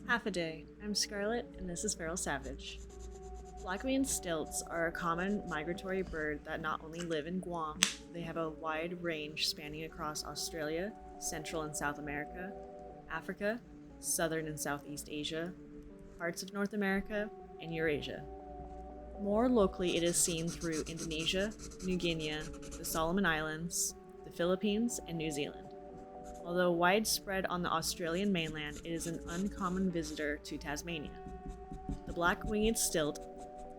Half a day. I'm Scarlett, and this is Feral Savage. Black-winged stilts are a common migratory bird that not only live in Guam, they have a wide range spanning across Australia, Central and South America, Africa, Southern and Southeast Asia, parts of North America, and Eurasia. More locally, it is seen through Indonesia, New Guinea, the Solomon Islands, the Philippines, and New Zealand. Although widespread on the Australian mainland, it is an uncommon visitor to Tasmania. The black-winged stilt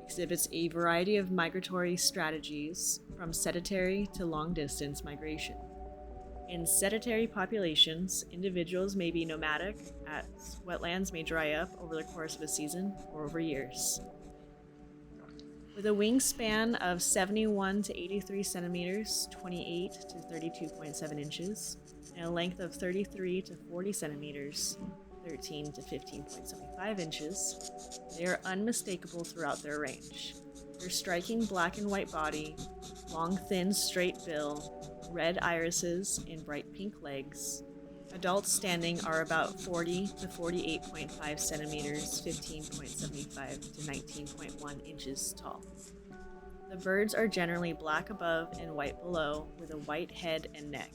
exhibits a variety of migratory strategies, from sedentary to long-distance migration. In sedentary populations, individuals may be nomadic, as wetlands may dry up over the course of a season or over years. With a wingspan of 71 to 83 centimeters, 28 to 32.7 inches, and a length of 33 to 40 centimeters, 13 to 15.75 inches, they are unmistakable throughout their range. Their striking black and white body, long thin straight bill, red irises, and bright pink legs. Adults standing are about 40 to 48.5 centimeters, 15.75 to 19.1 inches tall. The birds are generally black above and white below, with a white head and neck.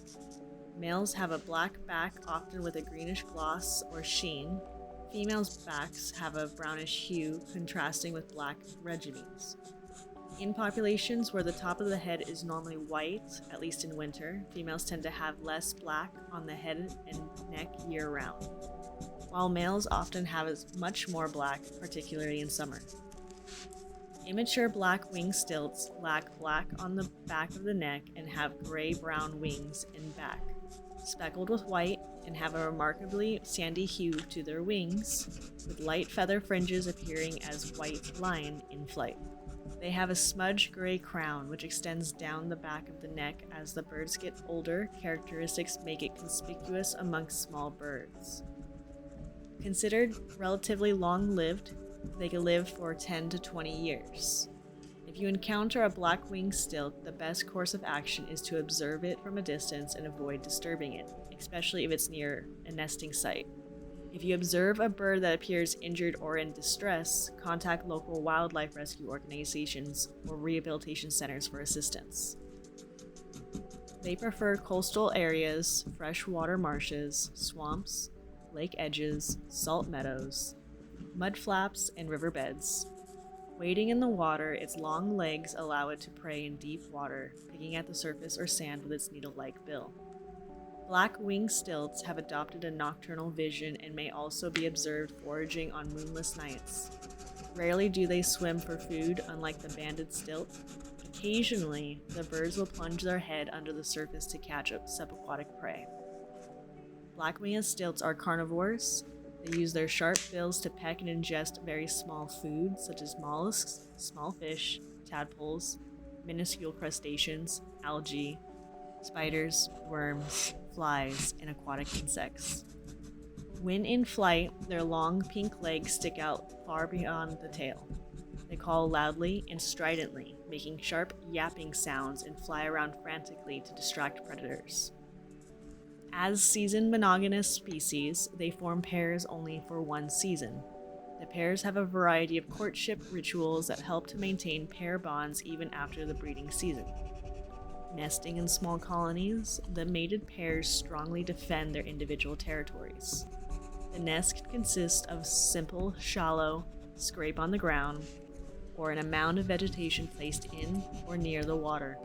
Males have a black back, often with a greenish gloss or sheen. Females' backs have a brownish hue, contrasting with black regimes. In populations where the top of the head is normally white, at least in winter, females tend to have less black on the head and neck year-round, while males often have as much more black, particularly in summer. Immature black-winged stilts lack black on the back of the neck and have gray-brown wings and back, speckled with white, and have a remarkably sandy hue to their wings, with light feather fringes appearing as white line in flight. They have a smudge gray crown which extends down the back of the neck. As the birds get older, characteristics make it conspicuous amongst small birds. Considered relatively long-lived, they can live for 10 to 20 years. If you encounter a black-winged stilt, the best course of action is to observe it from a distance and avoid disturbing it, especially if it's near a nesting site. If you observe a bird that appears injured or in distress, contact local wildlife rescue organizations or rehabilitation centers for assistance. They prefer coastal areas, freshwater marshes, swamps, lake edges, salt meadows, mud flaps, and riverbeds. Wading in the water, its long legs allow it to prey in deep water, picking at the surface or sand with its needle-like bill. Black-winged stilts have adopted a nocturnal vision and may also be observed foraging on moonless nights. Rarely do they swim for food, unlike the banded stilt. Occasionally, the birds will plunge their head under the surface to catch up subaquatic prey. Black-winged stilts are carnivores. They use their sharp bills to peck and ingest very small food, such as mollusks, small fish, tadpoles, minuscule crustaceans, algae, spiders, worms, flies, and aquatic insects. When in flight, their long pink legs stick out far beyond the tail. They call loudly and stridently, making sharp yapping sounds, and fly around frantically to distract predators. As seasoned monogamous species, they form pairs only for one season. The pairs have a variety of courtship rituals that help to maintain pair bonds even after the breeding season. Nesting in small colonies, the mated pairs strongly defend their individual territories. The nest consists of simple, shallow scrape on the ground, or in a mound of vegetation placed in or near the water.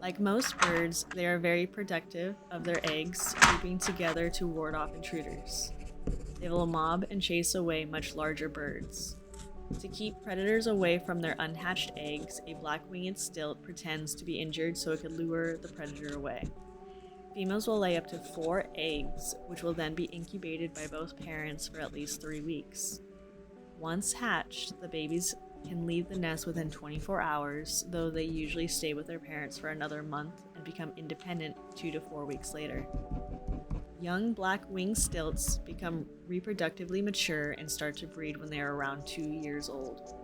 Like most birds, they are very protective of their eggs, grouping together to ward off intruders. They will mob and chase away much larger birds. To keep predators away from their unhatched eggs, a black-winged stilt pretends to be injured so it could lure the predator away. Females will lay up to 4 eggs, which will then be incubated by both parents for at least 3 weeks. Once hatched, the babies can leave the nest within 24 hours, though they usually stay with their parents for another month and become independent 2 to 4 weeks later. Young black-winged stilts become reproductively mature and start to breed when they are around 2 years old.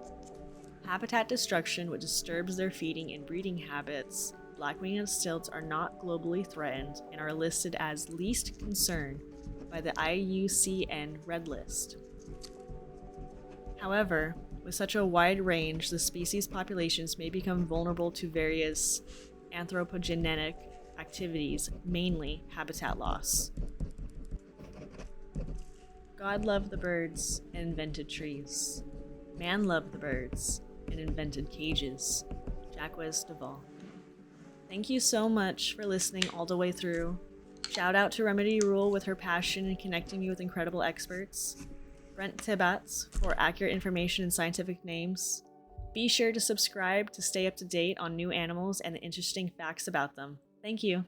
Habitat destruction, which disturbs their feeding and breeding habits, black-winged stilts are not globally threatened and are listed as least concern by the IUCN Red List. However, with such a wide range, the species populations may become vulnerable to various anthropogenic activities, mainly habitat loss. God loved the birds and invented trees. Man loved the birds and invented cages. Jacques Deval. Thank you so much for listening all the way through. Shout out to Remedy Rule with her passion in connecting me with incredible experts. Brent Tibbats for accurate information and scientific names. Be sure to subscribe to stay up to date on new animals and the interesting facts about them. Thank you.